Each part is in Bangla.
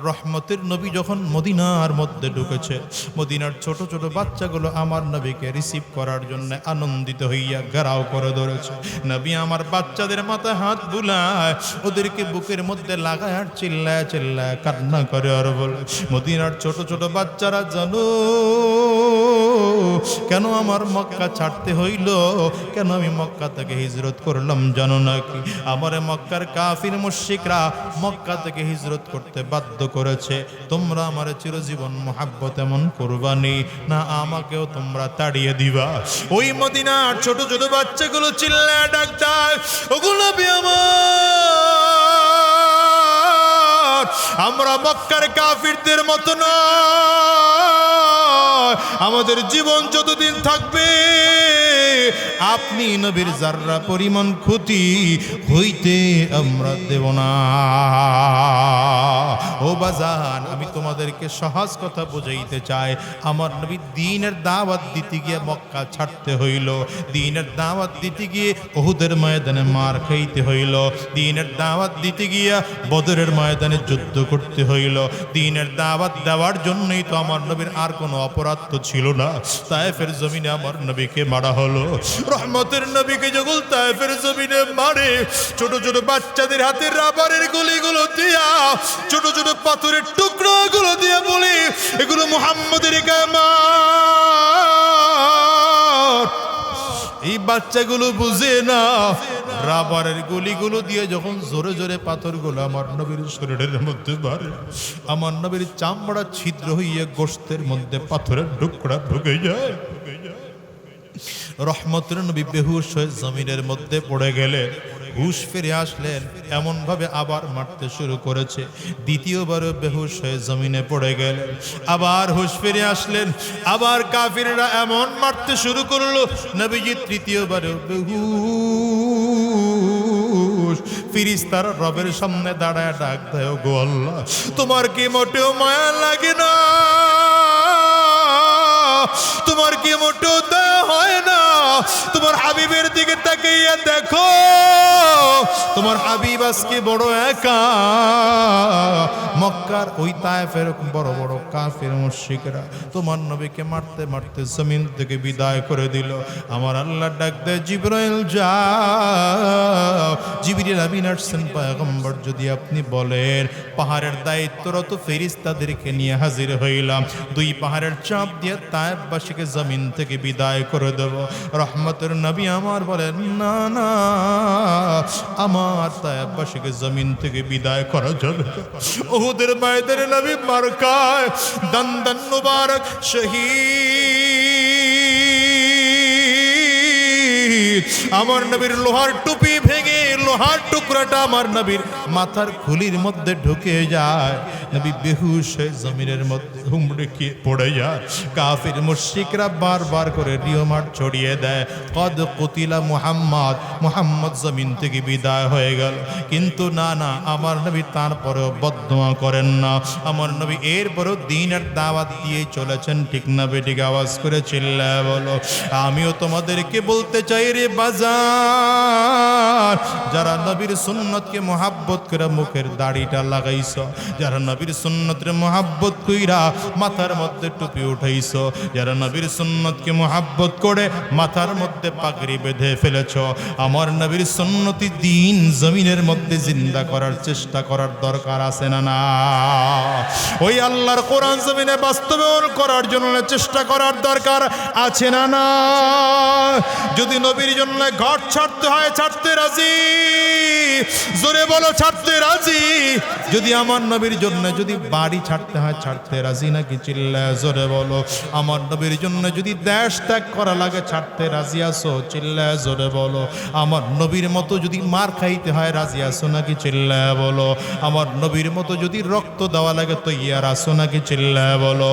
রহমতের নবী যখন মদিনার মধ্যে ঢুকেছে, মদিনার ছোট ছোট বাচ্চাগুলো আমার নবীকে রিসিভ করার জন্য আনন্দিত হইয়া ঘেরাও করে ধরেছে। নবী আমার বাচ্চাদের মাথায় হাত বুলায়, ওদেরকে বুকের মধ্যে লাগায় আর চিল্লায় চিল্লায় কান্না করে আর বলে, মদিনার ছোট ছোট বাচ্চারা জানো কেন আমার মক্কা ছাড়তে হইল, কেন আমি মক্কা থেকে হিজরত করলাম জানো নাকি? আমার মক্কার কাফির মুশরিকরা মক্কা থেকে হিজরত করতে বাধ্য করেছে। তোমরা আমার চিরজীবন মোহাব্বত এমন করবানি না আমাকেও তোমরা তাড়িয়ে দিবা? ওই মদিনার ছোট ছোট বাচ্চাগুলো চিল্লায় ডাক দেয়, ওগুলো আমরা মক্কার কাফিরদের মতো নয়, আমাদের জীবন যতদিন থাকবে আপনি নবীর যাররা পরিমাণ ক্ষতি হইতে আমরা দেব না। ও বাজান, আমি তোমাদেরকে সহজ কথা বুঝাইতে চাই। আমার নবী দ্বীনের দাওয়াত দিতে গিয়ে মক্কা ছাড়তে হইল, দ্বীনের দাওয়াত দিতে গিয়ে উহুদের ময়দানে মার খাইতে হইল, দ্বীনের দাওয়াত দিতে গিয়ে বদরের ময়দানে যুদ্ধ করতে হইল। দ্বীনের দাওয়াত দেওয়ার জন্যই তো আমার নবীর আর কোনো অপরাধ তো ছিল না। তায়েফের জমিনে আমার নবীকে মারা হলো। রহমতের নবীকে যখন তায়েফের জমিনে মারে, ছোট ছোট বাচ্চাদের হাতের রাবারের গুলিগুলো দিয়া, ছোট ছোট পাথরের টুকরোগুলো দিয়ে বলি এগুলো মুহাম্মদের কামার। এই বাচ্চাগুলো বুঝে না, রাবারের গুলিগুলো দিয়ে যখন জোরে জোরে পাথরগুলো আমার নবীর শরীরের মধ্যে মারে, আমার নবীর চামড়া ছিদ্র হইয়া গোশতের মধ্যে পাথরের টুকরা ঢুকে যায়। রহমতের নবী বেহুশ হয়ে জমিনের মধ্যে পড়ে গেলে, হুশ ফিরে আসলেন, এমন ভাবে আবার মারতে শুরু করেছে। দ্বিতীয়বারও বেহুশ হয়ে জমিনে পড়ে গেলেন, আবার হুশ ফিরে আসলেন, আবার কাফিররা এমন মারতে শুরু করলো, নবীজি তৃতীয়বারও বেহুশ। ফেরেশতারা রবের সামনে দাঁড়ায় ডাক দেয়, গো আল্লাহ, তোমার কি মোটেও মায়া লাগে না? তোমার কি মোটেও দয়া হয় না? তোমার হাবিবের দিকে তাকাইয়া দেখো, তোমার হাবিব আজকে বড় একা। মক্কার ওই তায়েফের বড় বড় কাফির মুশরিকরা তোমার নবীকে মারতে মারতে জমিন থেকে বিদায় করে দিল। আমার আল্লাহ ডাক দেয়, জিবরাইল যাও। জিবরিল আমিন আসছেন পয়গম্বর, যদি আপনি বলেন পাহাড়ের দায়িত্বরত ফেরেশতাদেরকে নিয়ে হাজির হইলাম, দুই পাহাড়ের চাপ দিয়ে তায়েফবাসীকে জমিন থেকে বিদায় করে দেব। রহমতের নবী আমার বলেন, না না, আমার তায়েফবাসীকে জমিন থেকে বিদায় করা যাবে। উহুদের ময়দানে নবী মার খায়, দন্দন মুবারক শহীদ। আমার নবীর লোহার টুপি ভেঙে লোহার টুকরাটা আমার নবীর মাথার খুলির মধ্যে ঢুকে যায়। নবী বেহুশ হয়ে জমিনের মধ্যে হুমড়ে খেয়ে পড়ে যায়। কাফির মুশরিকরা বারবার করে রিওমার ছড়িয়ে দেয়, কদ কুতিলা মুহাম্মদ, মুহাম্মদ জমিন থেকে বিদায় হয়ে গেল। কিন্তু না না, আমার নবী তারপরেও বদদোয়া করেন না। আমার নবী এরপরেও দ্বীনের দাওয়াত দিয়ে চলেছেন, ঠিক না বেঠিক? আওয়াজ করে চিল্লায় বলো। আমিও তোমাদেরকে বলতে চাই রে বাজার, যারা নবীর সুন্নতকে মোহাব্বত করে মুখের দাড়িটা লাগাইছ, যারা নবীর সুন্নতের মোহাব্বত কইরা মাথার মধ্যে টুপি উঠাইছ, যারা নবীর সুন্নতকে মোহাব্বত করে মাথার মধ্যে পাগড়ি বেঁধে ফেলেছ, আমার নবীর সুন্নতি দিন জমিনের মধ্যে জিন্দা করার চেষ্টা করার দরকার আছে না? না, ওই আল্লাহর কোরআন জমিনে বাস্তবায়ন করার জন্য চেষ্টা করার দরকার আছে না? না, যদি নবীর জন্য ঘর ছাড়তে হয় ছাড়তে রাজি, জোরে বলো ছাড়তে রাজি। যদি আমার নবীর জন্য যদি বাড়ি ছাড়তে হয় ছাড়তে রাজি নাকি? চিল্লায় জোরে বলো। আমার নবীর জন্য যদি দেশ ত্যাগ করা লাগে ছাড়তে রাজি আছো? চিল্লায় জোরে বলো। আমার নবীর মতো যদি মার খাইতে হয় রাজি আছো নাকি? চিল্লায় বলো। আমার নবীর মতো যদি রক্ত দেওয়া লাগে তৈয়ার আছো নাকি? চিল্লায় বলো।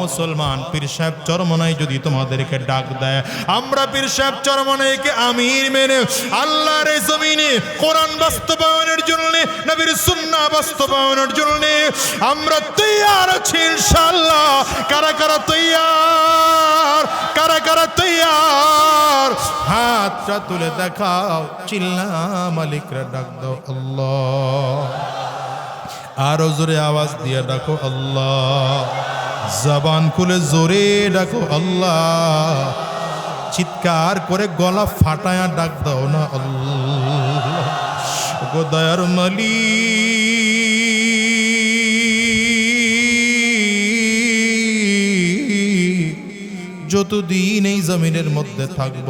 মুসলমান, পীর সাহেব চরমনাই যদি তোমাদেরকে ডাক দেয়, আমরা পীর সাহেব চরমনাইকে আমির মেনে আল্লাহর এই জমিনে কোরআন বাস্তবায়নের জন্য, নবীর সুন্নাহ বাস্তবায়নের জন্য আমরা তৈয়ার আছি ইনশাআল্লাহ। কারা কারা তৈয়ার? কারা কারা তৈয়ার? হাতটা তুলে দেখাও, চিল্লা মালিকরা ডাক দাও, আল্লাহ আরো জোরে আওয়াজ দিয়ে ডাকো আল্লাহ, জবান খুলে জোরে ডাকো আল্লাহ, চিৎকার করে গলা ফাটায়া ডাক দাও না আল্লাহ। গো দয়ার মালিক, যতদিন এই জমিনের মধ্যে থাকব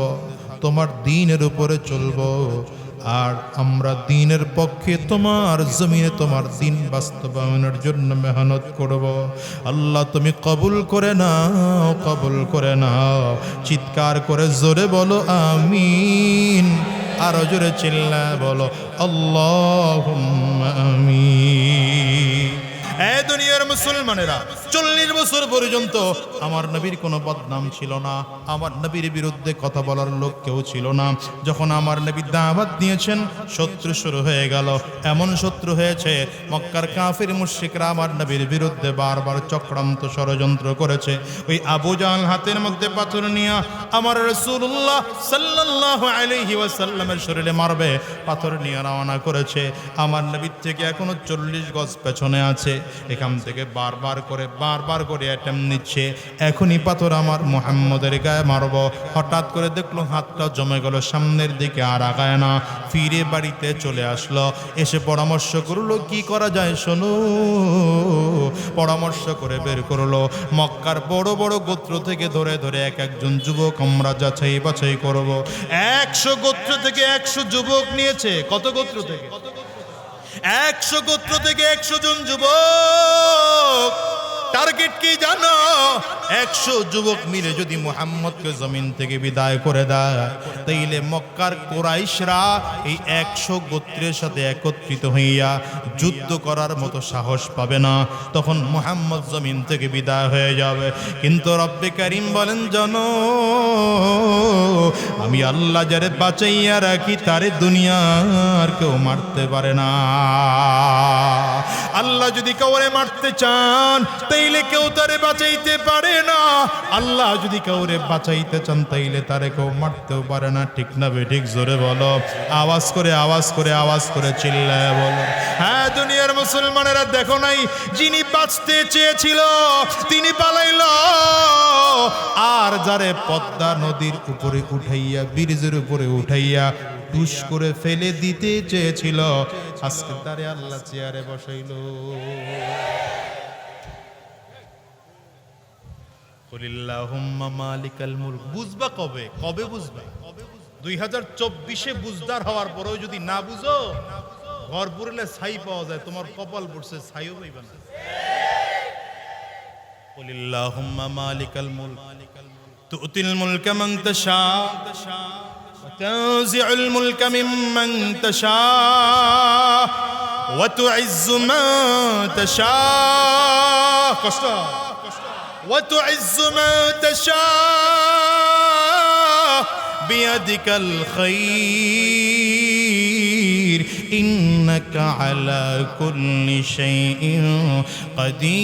তোমার দ্বীনের উপরে চলব, আর আমরা দ্বীনের পক্ষে তোমার জমিনে তোমার দ্বীন বাস্তবায়নের জন্য মেহনত করব। আল্লাহ তুমি কবুল করে নাও, কবুল করে নাও। চিৎকার করে জোরে বলো আমিন, আরো জোরে চিল্লায় বলো আল্লাহুম্মা আমিন। এই দুনিয়ার মুসলমানেরা, 40 বছর পর্যন্ত আমার নবীর কোনো বদনাম ছিল না, আমার নবীর বিরুদ্ধে কথা বলার লোক কেউ ছিল না। যখন আমার নবী দাওয়াত দিয়েছেন, শত্রু শুরু হয়ে গেল। এমন শত্রু হয়েছে, মক্কার কাফির মুশরিকরা আমার নবীর বিরুদ্ধে বারবার চক্রান্ত ষড়যন্ত্র করেছে। ওই আবু জাহল হাতের মধ্যে পাথর নিয়ে আমার রাসূলুল্লাহ সাল্লাল্লাহু আলাইহি ওয়াসাল্লামের শরীরে মারবে, পাথর নিয়ে রওনা করেছে। আমার নবীর থেকে এখনো 40 গজ পেছনে আছে। এখান থেকে বারবার করে অ্যাটেম্প নিচ্ছে, এখনই পাথর আমার মুহাম্মদের গায়ে মারব। হঠাৎ করে দেখলো হাতটা জমে গেল সামনের দিকে, আর আগায় না, ফিরে বাড়িতে চলে আসলো। এসে পরামর্শ করলো কি করা যায় শোনো। পরামর্শ করে বের করলো মক্কার বড় বড় গোত্র থেকে ধরে ধরে এক একজন যুবক আমরা যাচাই বাছাই করব। 100 গোত্র থেকে 100 যুবক নিয়েছে। কত গোত্র থেকে? 100 গোত্র থেকে 100 জন যুবক। টার্গেট কি জানো? 100 যুবক মিলে যদি মুহাম্মদকে জমিন থেকে বিদায় করে দেয়, তাইলে মক্কার কুরাইশরা এই 100 গোত্রের সাথে একত্রিত হইয়া যুদ্ধ করার মতো সাহস পাবে না। তখন মুহাম্মদ জমিন থেকে বিদায় হয়ে যাবে। কিন্তু রব্বে কারীম বলেন, জানো আমি আল্লাহ যারে বাঁচাইয়া রাখি তারে দুনিয়ার কেউ মারতে পারে না। আল্লাহ যদি কাউরে মারতে চান তাইলে কেউ তারে বাঁচাইতে পারে না। আল্লাহ যদি কাউরে বাঁচাইতে চান তাইলে তারে কেউ মারতেও পারে না। ঠিক না বেঠিক? জোরে বলো, আওয়াজ করে চিল্লায় বলো। হ্যাঁ দুনিয়ার মুসলমানেরা, দেখো নাই, যিনি বাঁচতে চেয়েছিল তিনি পালাইল, আর যারে পদ্মা নদীর উপরে উঠাইয়া, ব্রিজের উপরে উঠাইয়া টুস করে ফেলে দিতে চেয়েছিল, আজকে তারে আল্লাহ চেয়ারে বসাইল। কুলিল্লাহুম্মা মালিকাল মুলক। বুঝবা কবে? কবে বুঝবা? 2024-এ বুঝদার হওয়ার পরেও যদি না বুঝো, ঘর পুরলে ছাই পাওয়া যায়, তোমার কপাল পড়ছে, ছাইও পাইবা না। কুলিল্লাহুম্মা মালিকাল মুলক তুতিল মুলকা মান তাশা وتنزع الملك ممن تشاء وتعز من تشاء وتعز من تشاء بيدك الخير إنك على كل شيء قدير।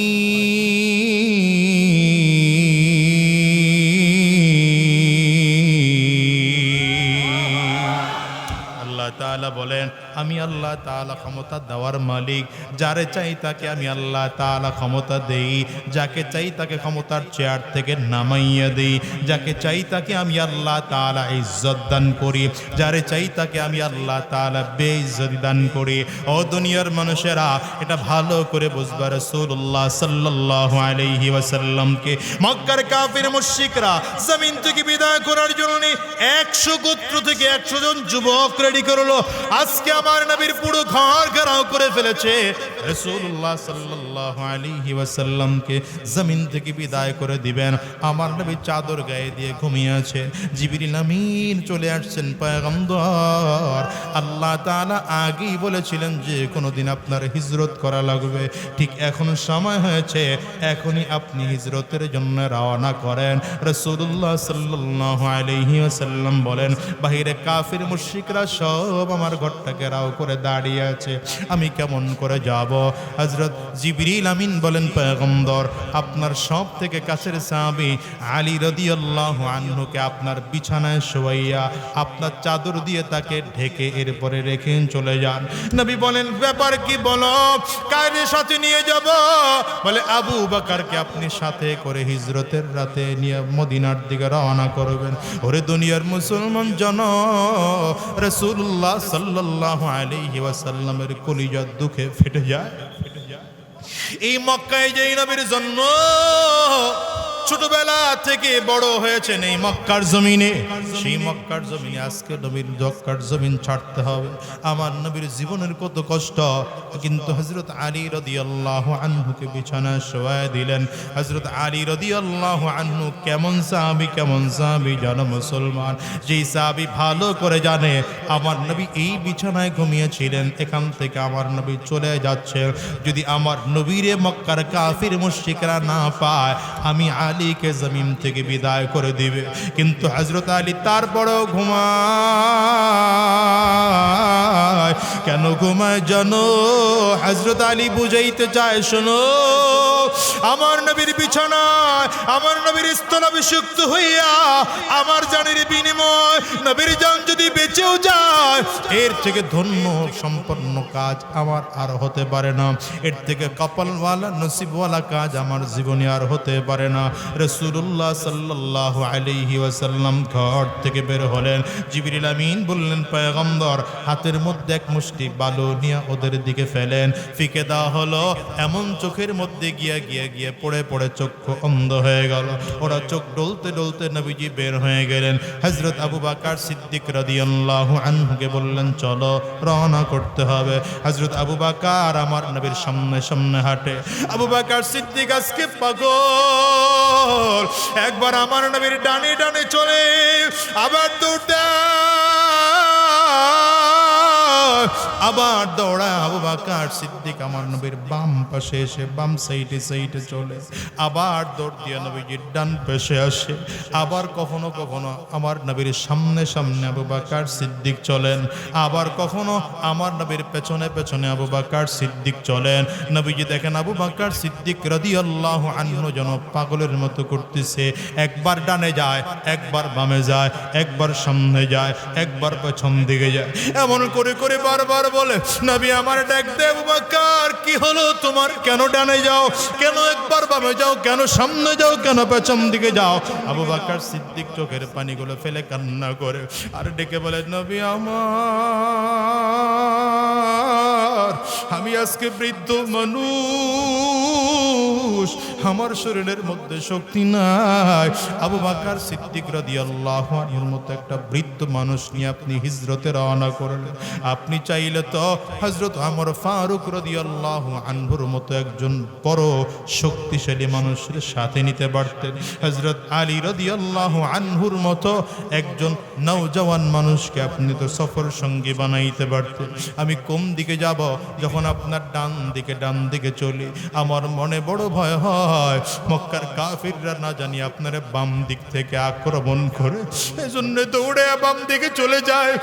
তাআলা বলেন, আমি আল্লাহ তাআলা ক্ষমতা দেওয়ার মালিক। যারে চাই তাকে আমি আল্লাহ তাআলা ক্ষমতা দেই, যাকে চাই তাকে ক্ষমতার চেয়ার থেকে নামাইয়া দেই, যাকে চাই তাকে আমি আল্লাহ তাআলা ইজ্জত দান করি, যারে চাই তাকে আমি আল্লাহ তাআলা বেইজ্জতি দান করি। ও দুনিয়ার মানুষেরা, এটা ভালো করে বুঝবা। রাসূলুল্লাহ সাল্লাল্লাহু আলাইহি ওয়াসাল্লামকে মক্কার কাফির মুশরিকরা জমিন থেকে বিদায় করার জন্য 100 গোত্র থেকে 100 জন যুবক রেডি করলো। আজকে আমার নবীর পুরো ঘর ঘেরাও করে ফেলেছে। রাসূলুল্লাহ সাল্লাল্লাহু আলাইহি ওয়াসাল্লামকে জমিন থেকে বিদায় করে দিবেন, আমার নবী চাদর গায়ে দিয়ে ঘুমিয়ে আছে। জিবরিল আমিন চলে আসছেন। পয়গম্বর, আল্লাহ তাআলা আগেই বলেছিলেন যে কোনোদিন আপনার হিজরত করা লাগবে, ঠিক এখন সময় হয়েছে, এখনই আপনি হিজরতের জন্য রওনা করেন। রাসূলুল্লাহ সাল্লাল্লাহু আলাইহি ওয়াসাল্লাম বলেন, বাহিরে কাফির মুশরিকরা সব আমার আমার ঘরটা ঘেরাও করে দাঁড়িয়ে আছে, আমি কেমন করে যাব? হযরত জিবরিল আমিন বলেন, পয়গম্বর আপনার সব থেকে কাছের সাহাবী আলী রাদিয়াল্লাহু আনহুকে আপনার বিছানায় শোয়াইয়া আপনার চাদর দিয়ে তাকে ঢেকে এরপরে রেখে চলে যান। নবী বলেন, ব্যাপার কি বলো, কারে সাথে নিয়ে যাব? বলে, আবু বকরকে আপনি সাথে করে হিজরতের রাতে নিয়ে মদিনার দিকে রওনা করবেন। ওরে দুনিয়ার মুসলমান জন, রাসূলুল্লাহ সাল্লাল্লাহু আলাইহি ওয়াসাল্লামের কলিজা দুঃখে ফেটে যায়। এই মক্কায় যেই নবীর জন্ম, ছোটবেলা থেকে বড় হয়েছেন এই মক্কার জমিনে, সেই মক্কার জমিনে আজকে নবীর মক্কার জমিন ছাড়তে হবে। আমার নবীর জীবনের কত কষ্ট, কিন্তু হযরত আলী রাদিয়াল্লাহু আনহুকে বিছানায় শোয়ায় দিলেন। হযরত আলী রাদিয়াল্লাহু আনহু কেমন সাহাবী জানো মুসলমান? যেই সাহাবী ভালো করে জানে আমার নবী এই বিছানায় ঘুমিয়েছিলেন, এখান থেকে আমার নবী চলে যাচ্ছে, যদি আমার নবীরে মক্কার কাফির মুশরিকরা না পায়, আমি আলীকে জমিন থেকে বিদায় করে দিবে। কিন্তু হযরত আলী তারপরেও ঘুমায়। কেন ঘুমায় জানো? হযরত আলী বুঝাইতে চায়, শোনো, আমার নবীর বিছানায় আমার নবীর স্থলাভিষিক্ত হইয়া আমার জানের বিনিময় নবীর জান যদি বেঁচেও যায়, এর থেকে ধন্য সম্পন্ন কাজ আমার আর হতে পারে না, এর থেকে কপালওয়ালা নসিবওয়ালা কাজ আমার জীবনে আর হতে পারে না। রাসূলুল্লাহ সাল্লাল্লাহু আলাইহি ওয়াসাল্লাম ঘর থেকে বের হলেন। জিবরিল আমিন বললেন, পয়গম্বর হাতের মধ্যে এক মুষ্টি বালু নিয়ে ওদের দিকে ফেলেন, ফিকে দেওয়া হলো। এমন চোখের মধ্যে গিয়ে পড়ে পড়ে চক্ষু অন্ধ হয়ে গেল। ওরা চোখ ডলতে ডলতে নবীজি বের হয়ে গেলেন। হযরত আবু বকর সিদ্দিক রাদিয়াল্লাহু আনহুকে বললেন, চলো রওনা করতে হবে। হযরত আবু বকর আমার নবীর সামনে সামনে হাঁটে। আবু বকর সিদ্দিক আজকে পাগল, একবার আমার নবীর ডানে ডানে চলে, আবার দৌড়ে আবার দৌড়ায়। আবু বকর সিদ্দিক আমার নবীর বাম পাশে এসে বাম সাইডে চলে, আবার দৌড় দিয়ে নবীজির ডান পাশে আসে। আবার কখনো কখনো আমার নবীর সামনে সামনে আবু বকর সিদ্দিক চলেন, আবার কখনো আমার নবীর পেছনে পেছনে আবু বকর সিদ্দিক চলেন। নবীজি দেখেন আবু বকর সিদ্দিক রাদিয়াল্লাহু আনহু যেন পাগলের মতো করতেছে, একবার ডানে যায়, একবার বামে যায়, একবার সামনে যায়, একবার পেছন দিকে যায়। এমন করে করে বারবার বলে, নবী আমার ডাক দে, আবু বকর কি হলো তোমার? কেন ডানে যাও, কেন একবার বামে যাও, কেন সামনে যাও, কেন পেছন দিকে যাও? আবু বকর সিদ্দিক চোখের পানিগুলো ফেলে কান্না করে আর ডেকে বলে, নবী আমার, আমি আজকে বৃদ্ধ মানুষ, আমার শরীরের মধ্যে শক্তি নাই। আবু বকর সিদ্দিক রাদিয়াল্লাহু আনহুর মতো একটা বৃদ্ধ মানুষ নিয়ে আপনি হিজরতে রওনা করলেন। আপনি চাইলে তো হযরত ওমর ফারুক রাদিয়াল্লাহু আনহুর মতো একজন বড় শক্তিশালী মানুষের সাথে নিতে পারতেন। হযরত আলী রাদিয়াল্লাহু আনহুর মতো একজন নওজওয়ান মানুষকে আপনি তো সফর সঙ্গী বানাইতে পারতেন। আমি কোন দিকে যাব? যখন আপনার ডান দিকে চলি, আমার মনে বড় ভয় হয় মক্কার কাফিররা না জানি আপনার বাম দিক থেকে আক্রমণ করে, এজন্য দৌড়ে বাম দিকে চলে যায়।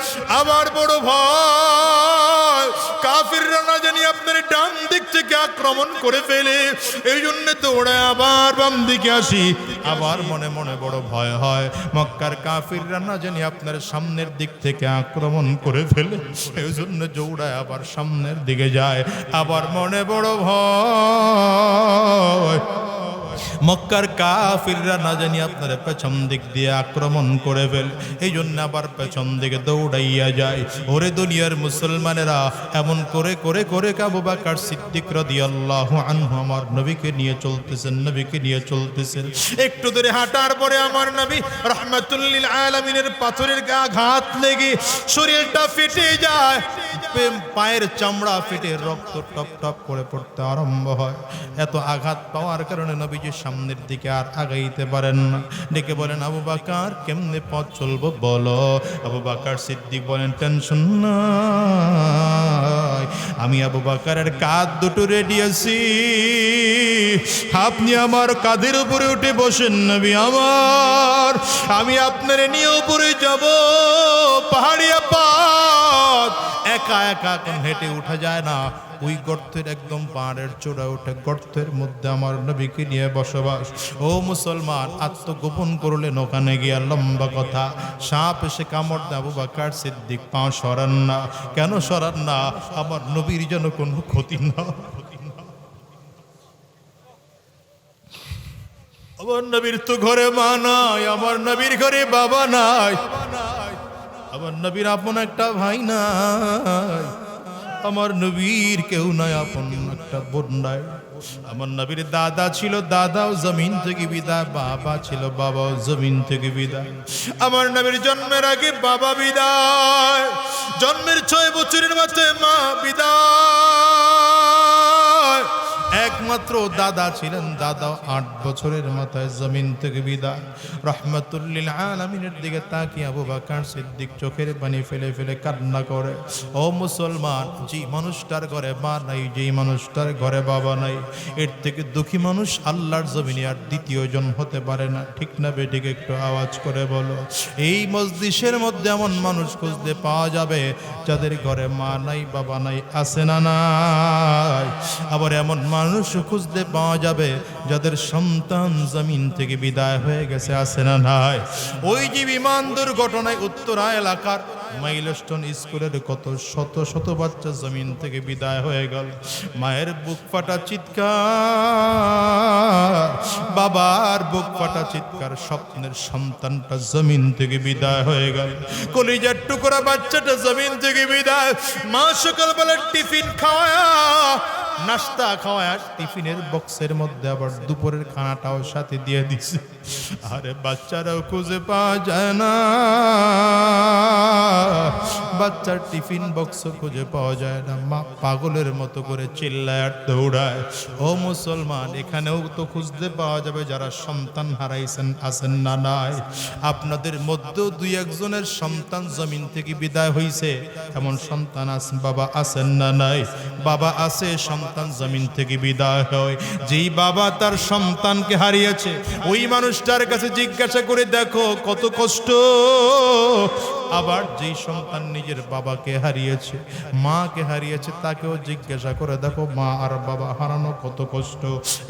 আবার বড় ভয় কাফিররা না জানি আপনার ডান দিক থেকে আক্রমণ করে ফেলে, এই জন্য দৌড়ে আবার বাম দিকে আসি। আবার মনে মনে বড় ভয় হয় মক্কার কাফিররা না জানি আপনার সামনের দিক থেকে আক্রমণ করে ফেলে, এই জন্য দৌড়ায় আবার সামনের দিকে যায়। আবার মনে বড় ভয় মক্কার কাফিররা না জানি আপনার পেছন দিক দিয়ে আক্রমণ করে ফেল, এই জন্য আবার পেছন দিকে দৌড়াইয়া যায়। ওরে দুনিয়ার মুসলমানেরা, এমন করে করে করে আবু বকর সিদ্দিক রাদিয়াল্লাহু আনহু আমার নবীকে নিয়ে চলতেছেন। একটু দূরে হাঁটার পরে আমার নবী রাহমাতুল লিল আলামিনের পাথরের আঘাত লেগে শরীরটা ফেটে যায়, পায়ের চামড়া ফেটে রক্ত টপ টপ করে পড়তে আরম্ভ হয়। এত আঘাত পাওয়ার কারণে নবীজি সামনের দিকে আর আগাইতে পারেন না। ডেকে বলেন, আবু বকর কেমনে পথ চলবো বলো? আবু বকর সিদ্দিক বলেন, টেনশন নাই, আমি আবু বকরের কাঁধ দুটো রেডি আছি, আপনি আমার কাঁধের উপরে উঠে বসেন নবী আমার, আমি আপনার নিয়ে উপরে যাব। পাহাড়িয়া পথ, একা একা এখন হেঁটে উঠা যায় না। ওই গর্তের একদম পাহাড়ের চূড়ায় উঠে গর্তের মধ্যে আমার নবীকে নিয়ে বসবাস। ও মুসলমান, আত্মগোপন করলেন ওখানে গিয়া। লম্বা কথা, সাপ এসে কামড় দেয়, আবু বকর সিদ্দিক পা সরান না। কেন সরান না? আমার নবীর যেন কোনো ক্ষতি না। আমার নবীর তো ঘরে মা নাই, আমার নবীর ঘরে বাবা নাই, আমার নবীর আপন একটা ভাই নাই, আমার নবীর কেউ নাই, আপন একটা বোন নাই। আমার নবীর দাদা ছিল, দাদাও জমিন থেকে বিদায়, বাবা ছিল, বাবাও জমিন থেকে বিদায়। আমার নবীর জন্মের আগে বাবা বিদায়, জন্মের 6 বছরের মাথায় মা বিদায়। একমাত্র দাদা ছিলেন, দাদাও 8 বছরের মাথায় জমিন থেকে বিদায়। রহমাতুল্লিল আলামিনের দিকে তাকিয়ে আবু বকর সিদ্দিক চোখের পানি ফেলে ফেলে কান্না করে। ও মুসলমান, যে মানুষটার ঘরে মা নাই, যেই মানুষটার ঘরে বাবা নাই, এর থেকে দুঃখী মানুষ আল্লাহর জমিনে আর দ্বিতীয় জন হতে পারে না। ঠিক না বেঠিক? একটু আওয়াজ করে বলো। এই মজলিসের মধ্যে এমন মানুষ খুঁজতে পাওয়া যাবে যাদের ঘরে মা নাই, বাবা নাই, আছে না নাই? আবার এমন মানুষ খুঁজতে পাওয়া যাবে যাদের সন্তান জমিন থেকে বিদায় হয়ে গেছে, আছে না নাই? ওই যে বিমান দুর্ঘটনায় উত্তরা এলাকার মাইলস্টোন স্কুলের কত শত শত বাচ্চা জমিন থেকে বিদায় হয়ে গেল। মায়ের বুক ফাটা চিৎকার, বাবার বুক ফাটা চিৎকার, স্বপ্নের সন্তানটা জমিন থেকে বিদায় হয়ে গেল। কলিজার টুকরা বাচ্চাটা জমিন থেকে বিদায়। মা সকালবেলা টিফিন খাওয়ায়, নাস্তা খাওয়ায়, টিফিনের বক্সের মধ্যে আবার দুপুরের খানাটাও সাথে দিয়ে দিছে। আরে বাচ্চারাও খুঁজে পাওয়া যায় না, বাচ্চার টিফিন বক্স খুঁজে পাওয়া যায় না। মা পাগলের মতো করে চিল্লায় আর দৌড়ায়। ও মুসলমান, এখানেও তো খুঁজতে পাওয়া যাবে যারা সন্তান হারাইছেন, আছেন না নাই? আপনাদের মধ্যেও 2-1 জনের সন্তান জমিন থেকে বিদায় হইছে, এমন সন্তান আছে, বাবা আছেন না নাই? বাবা আছে, সন্তান জমিন থেকে বিদায় হয়। যেই বাবা তার সন্তানকে হারিয়েছে, ওই মানুষটার কাছে জিজ্ঞাসা করে দেখো কত কষ্ট। আবার যেই সন্তান নিজের বাবাকে হারিয়েছে, মাকে হারিয়েছে, তাকেও জিজ্ঞাসা করে দেখো মা আর বাবা হারানো কত কষ্ট।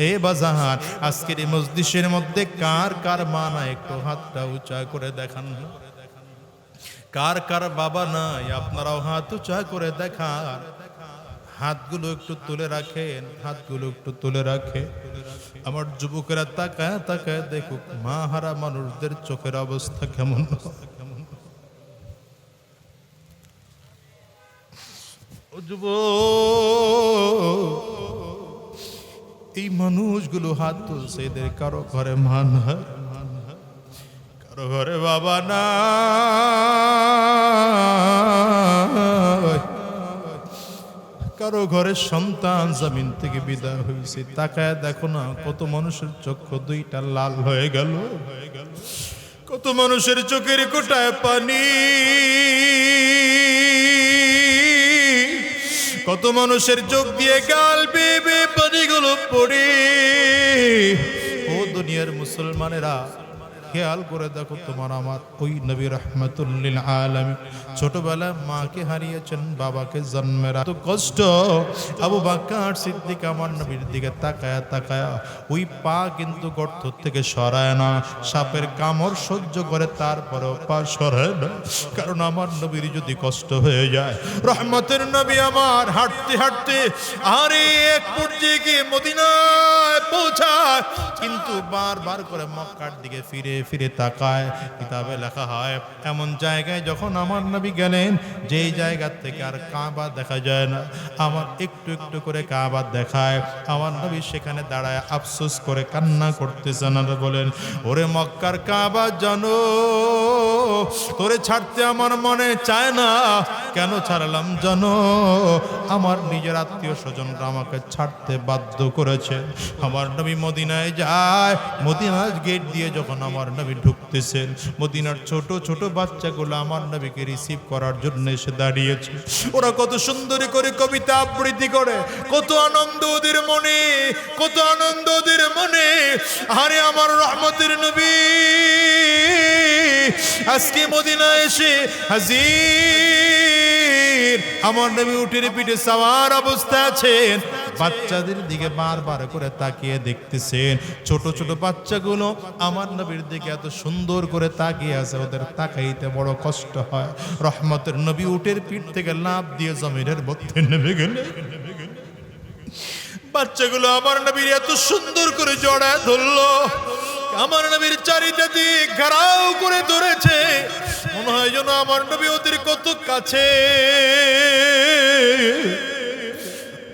এ বাজার, আজকের এই মজলিসের মধ্যে কার কার মা নাই? একটু হাতটা উঁচা করে দেখান। কার কার বাবা নাই? আপনারাও হাত উঁচা করে দেখান। হাতগুলো একটু তুলে রাখেন, হাতগুলো একটু তুলে রাখে। আমার যুবকেরা তাকায় তাকায় দেখুক মা হারা মানুষদের চোখের অবস্থা কেমন। ও যুবক, এই মানুষগুলো হাত তুলছে, এদের কারো ঘরে মা নাই, কারো ঘরে বাবা নাই, কারো ঘরে সন্তান জমিন থেকে বিদায় হয়েছে। তাকায় দেখো না, কত মানুষের চক্ষু দুইটা লাল হয়ে গেল, কত মানুষের চোখের কোটায় পানি, কত মানুষের চোখ দিয়ে গাল বেয়ে বেয়ে পানিগুলো পড়ে। ও দুনিয়ার মুসলমানেরা, খেয়াল করে দেখো, তোমার আমার ওই নবী রাহমাতুল্লিল আলামিন ছোটবেলায় মাকে হারিয়েছেন, বাবাকে জন্মের এত কষ্ট। আবু বকর সিদ্দিক আমার নবীর দিকে তাকায়া তাকায়া ওই পা কিন্তু গর্ত থেকে সরায় না, সাপের কামড় সহ্য করে, তারপরেও পা সরায় না। কারণ আমার নবীর যদি কষ্ট হয়ে যায়, রহমতের নবী আমার হাঁটতে হাঁটতে আরে এক পর্যায়ে গিয়ে মদিনায় পৌঁছায়, কিন্তু বারবার করে মক্কার দিকে ফিরে ফিরে তাকায়। কিতাবে লেখা হয় এমন জায়গায় যখন আমার নবী গেলেন, যেই জায়গা থেকে আর কাবা দেখা যায় না, আমার একটু একটু করে কাবা দেখায়। আমার নবী সেখানে দাঁড়ায় আফসোস করে কান্না করতেছেন আর বলেন, ওরে মক্কার কাবা জানো, তোরে ছাড়তে আমার মনে চায় না। কেন ছাড়লাম জানো? আমার নিজের আত্মীয় স্বজনরা আমাকে ছাড়তে বাধ্য করেছে। আমার নবী মদিনায় যায়, মদিনার গেট দিয়ে যখন আমার নবী ঢুকতেছেন, মদিনার ছোট ছোট বাচ্চাগুলো আমার নবীকে রিসিভ করার জন্য এসে দাঁড়িয়েছে। ওরা কত সুন্দর করে কবিতা আবৃত্তি করে, কত আনন্দ ওদের মনে, কত আনন্দ ওদের মনে। আরে আমার রহমতের নবী আজকে মদিনা এসে হাজির। আমার নবী উটের পিঠে সাওয়ার অবস্থায় আছেন, বাচ্চাদের দিকে বারবার করে তাকিয়ে দেখতেছেন। ছোট ছোট বাচ্চাগুলো আমার নবীর দিকে এত সুন্দর করে তাকিয়ে আছে, ওদের তাকাইতে বড় কষ্ট হয়। রহমতের নবী উটের পিঠ থেকে লাফ দিয়ে জমিনের মধ্যে নেমে গেলেন। বাচ্চাগুলো আমার নবীর এত সুন্দর করে জড়ায় ধরলো, আমার নবীর চারিটা দিক ঘেরাও করে ধরেছে, মনে হয় যেন আমার নবী ওদের কত কাছে,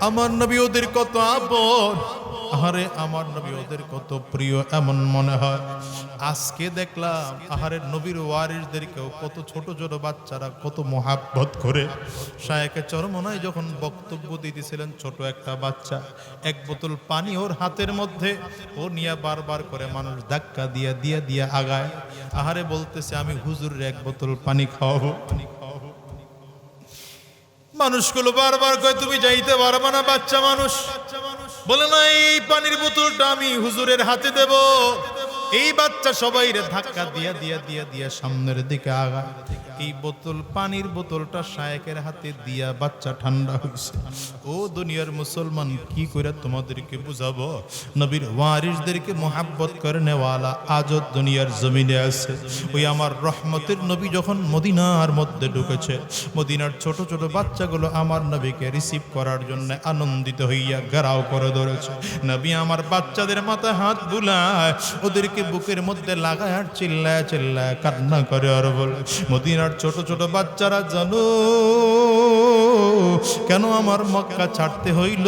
আমার নবী ওদের কত আপন, আহারে আমার নবী ওদের কত প্রিয় এমন মনে হয়। আজকে দেখলাম আহারে নবীর ওয়ারিসদেরকেও কত ছোট ছোট বাচ্চারা কত মহাব্বত করে। শায়েখে চরমনায় যখন বক্তব্য দিতেছিলেন, ছোট একটা বাচ্চা এক বোতল পানি ওর হাতের মধ্যে, ও নিয়ে বারবার করে মানুষ ধাক্কা দিয়া দিয়া দিয়া আগায়, আহারে বলতেছে আমি হুজুরের এক বোতল পানি খাওয়াবো। মানুষগুলো বারবার কয় তুমি যাইতে পারবে না, বাচ্চা মানুষ বলে না এই পানির বোতলটা আমি হুজুরের হাতে দেব। এই বাচ্চা সবাই ধাক্কা দিয়া দিয়া দিয়া দিয়া সামনের দিকে আগায়, এই বোতল পানির বোতলটা শায়েখের হাতে দিয়া বাচ্চা ঠান্ডা হয়েছে। ও দুনিয়ার মুসলমান, কি করে তোমাদেরকে বুঝাবো, নবীর ওয়ারিসদেরকে মোহাব্বত করে নেওয়ালা আজও দুনিয়ার জমিনে আছে। ওই আমার রহমতের নবী যখন মদিনার মধ্যে ঢুকেছে, মদিনার ছোট ছোট বাচ্চাগুলো আমার নবীকে রিসিভ করার জন্য আনন্দিত হইয়া ঘেরাও করে ধরেছে। নবী আমার বাচ্চাদের মাথায় হাত বুলায়, ওদেরকে বুকের মধ্যে লাগায় আর চিল্লায় চিল্লায় কান্না করে আর বলে, মদিনার ছোট ছোট বাচ্চারা জানো কেন আমার মক্কা ছাড়তে হইল,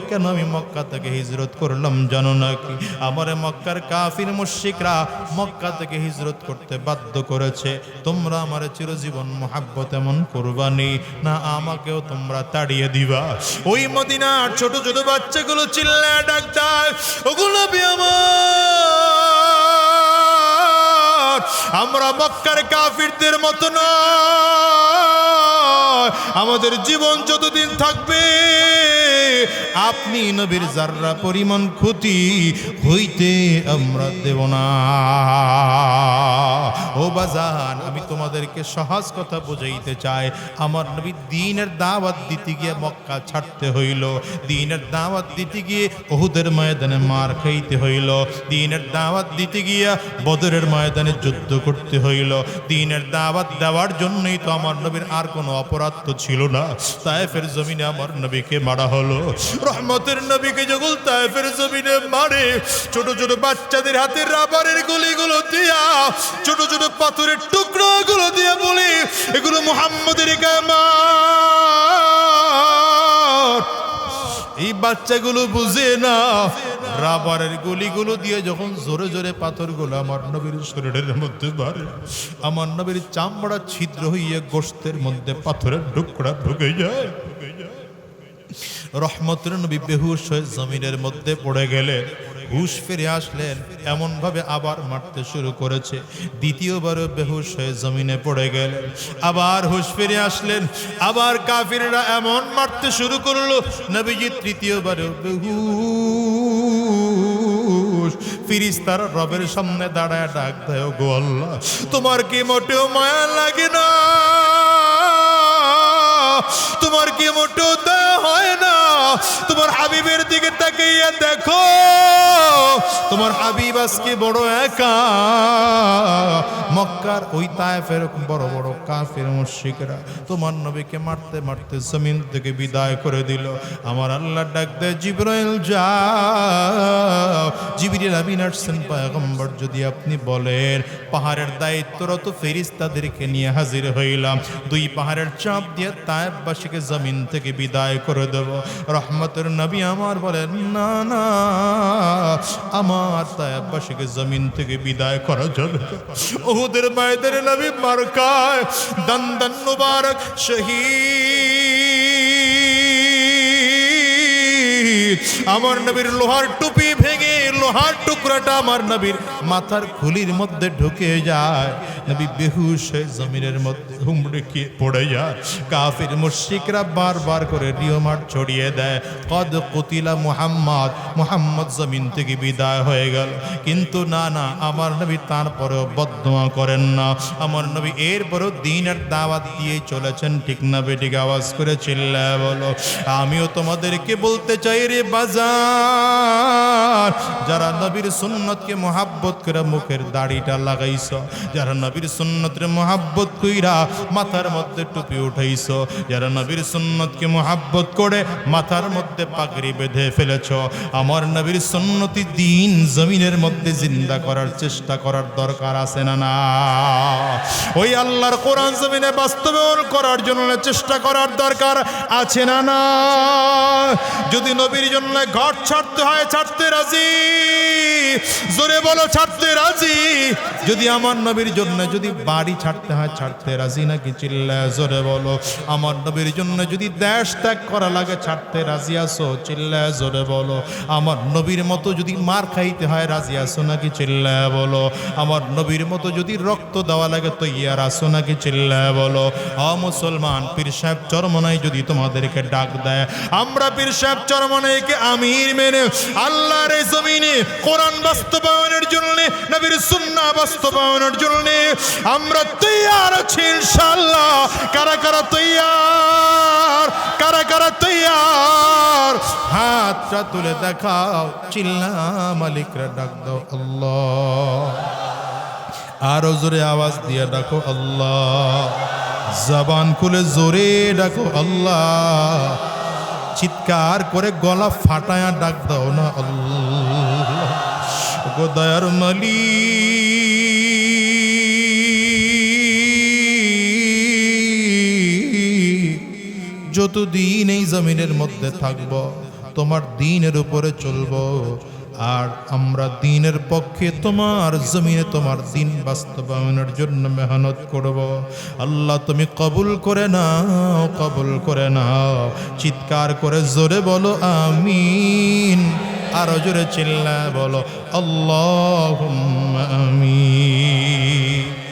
কেন আমি মক্কা থেকে হিজরত করলাম জানো নাকি? আমারে মক্কার কাফির মুশরিকরা মক্কা থেকে হিজরত করতে বাধ্য করেছে। তোমরা আমারে চিরজীবন মোহাব্বত এমন করবানি না আমাকেও তোমরা তাড়িয়ে দিবা? ওই মদিনার ছোট ছোট বাচ্চাগুলো চিল্লায় ডাক দেয়, ওগুলো আমরা মক্কার কাফিরদের মতো নয়, আমাদের জীবন যতদিন থাকবে আপনি নবীর যাররা পরিমাণ ক্ষতি হইতে আমরা দেব না। ও বাজান, আমি তোমাদেরকে সহজ কথা বুঝাইতে চাই, আমার নবী দ্বীনের দাওয়াত দিতে গিয়ে মক্কা ছাড়তে হইল, দ্বীনের দাওয়াত দিতে গিয়ে উহুদের ময়দানে মার খাইতে হইল, দ্বীনের দাওয়াত দিতে গিয়ে বদরের ময়দানে যুদ্ধ করতে হইল। দ্বীনের দাওয়াত দেওয়ার জন্যই তো আমার নবীর আর কোনো অপরাধ তো ছিল না। তায়েফের জমিনে আমার নবীকে মারা হলো। রহমতের নবীকে যখন তায়েফের জমিনে মারে, ছোট ছোট বাচ্চাদের হাতে রাবারের গুলিগুলো দিয়া, ছোট ছোট পাথরের টুকরোগুলো দিয়ে বলি এগুলো মুহাম্মদের কামার। এই বাচ্চাগুলো বুঝে না, রাবারের গুলিগুলো দিয়ে যখন জোরে জোরে পাথরগুলো আমার নবীর শরীরের মধ্যে মারে, আমার নবীর চামড়া ছিদ্র হইয়া গোশতের মধ্যে পাথরের টুকরা ঢুকে যায়। রহমতের নবী বেহুশ হয়ে জমিনের মধ্যে পড়ে গেলেন। হুশ ফিরে আসলেন, এমন ভাবে আবার মারতে শুরু করেছে। দ্বিতীয়বারও বেহুশ হয়ে জমিনে পড়ে গেলেন, আবার হুশ ফিরে আসলেন, আবার কাফিররা এমন মারতে শুরু করলো, নবীজি তৃতীয়বারও বেহুশ। ফেরেশতারা রবের সামনে দাঁড়ায় ডাক দেয়, গো আল্লাহ, তোমার কি মোটেও মায়া লাগে না? তোমার কি মোটেও দয়া হয় না? তোমার হাবিবের দিকে তাকিয়ে দেখো, তোমার হাবিব আজকে বড় একা। মক্কার ওই তায়েফের বড় বড় কাফির মুশরিকরা তোমার নবীকে মারতে মারতে জমিন থেকে বিদায় করে দিল। আমার আল্লাহ ডাক দেয়, জিবরাইল যাও। জিবরিল আমিন আসছেন, পয়গম্বর যদি আপনি বলেন, পাহাড়ের দায়িত্বরত ফেরেশতাদেরকে নিয়ে হাজির হইলাম, দুই পাহাড়ের চাপ দিয়ে তায়েফবাসীকে জমিন থেকে বিদায় করে দেব। রহমতের নবী আমার বলেন, না না, আমার তায়েফবাসীকে জমিন থেকে বিদায় করা যাবে। উহুদের ময়দানে নবী মার খায়, দন্দন মুবারক শহীদ আমার নবীর লোহার টুপি ভেঙে লোহার টুকরাটা আমার নবীর মাথার খুলির মধ্যে ঢুকে যায়, নবী বেহুশ হয়ে জমিনের মধ্যে হুমড়ে খেয়ে পড়ে যায়। কাফির মুশরিকরা বারবার করে রিওমার ছড়িয়ে দেয়, কদ কুতিলা মুহাম্মদ, মুহাম্মদ জমিন থেকে বিদায় হয়ে গেল। কিন্তু না না, আমার নবী তারপরেও বদদোয়া করেন না। আমার নবী এরপরেও দ্বীনের দাওয়াত দিয়ে চলেছেন, ঠিক না বেঠিক? আওয়াজ করে চিল্লায় বলো। আমিও তোমাদেরকে বলতে চাই রে বাজার, যারা নবীর সুন্নতকে মোহাব্বত করে মুখের দাড়িটা লাগাইছ, যারা নবীর সুন্নতের মোহাব্বত কইরা মাথার মধ্যে টুপি উঠাইছ, যারা নবীর সুন্নতকে মোহাব্বত করে মাথার মধ্যে পাগড়ি বেঁধে ফেলেছ, আমার নবীর সুন্নতি দিন জমিনের মধ্যে জিন্দা করার চেষ্টা করার দরকার আছে না? না, ওই আল্লাহর কোরআন জমিনে বাস্তবায়ন করার জন্য চেষ্টা করার দরকার আছে না? না, যদি নবীর জন্য ঘর ছাড়তে হয় ছাড়তে রাজি, জোরে বলো ছাড়তে রাজি। যদি আমার নবীর জন্য যদি বাড়ি ছাড়তে হয় ছাড়তে রাজি নাকি? চিল্লায় জোরে বলো। আমার নবীর জন্য যদি দেশ ত্যাগ করা লাগে ছাড়তে রাজি আসো? চিল্লায় জোরে বলো। আমার নবীর মতো যদি মার খাইতে হয় রাজি আসো নাকি? চিল্লায় বলো। আমার নবীর মতো যদি রক্ত দেওয়া লাগে তৈয়ার আসো নাকি? চিল্লায় বলো। মুসলমান, পীর সাহেব চরমনাই যদি তোমাদেরকে ডাক দেয়, আমরা পীর সাহেব চরমনাইকে আমির মেনে আল্লাহর এই জমিনে কোরআন বাস্তবায়নের জন্য, নবীর সুন্নাহ বাস্তবায়নের জন্য আমরা তৈয়ার আছি ইনশাআল্লাহ। কারা কারা তৈয়ার? কারা কারা তৈয়ার? হাতটা তুলে দেখাও, চিল্লা মালিকরা ডাক দাও আল্লাহ। আরো জোরে আওয়াজ দিয়ে ডাকো আল্লাহ। জবান খুলে জোরে ডাকো আল্লাহ। চিৎকার করে গলা ফাটায়া ডাক দাও না আল্লাহ। গো দয়ার মালিক, যতদিন এই জমিনের মধ্যে থাকব তোমার দ্বীনের উপরে চলব, আর আমরা দ্বীনের পক্ষে তোমার জমিনে তোমার দ্বীন বাস্তবায়নের জন্য মেহনত করব। আল্লাহ তুমি কবুল করে নাও, কবুল করে নাও। চিৎকার করে জোরে বলো আমিন। আরো জোরে চিল্লায় বলো আল্লাহুম্মা আমিন।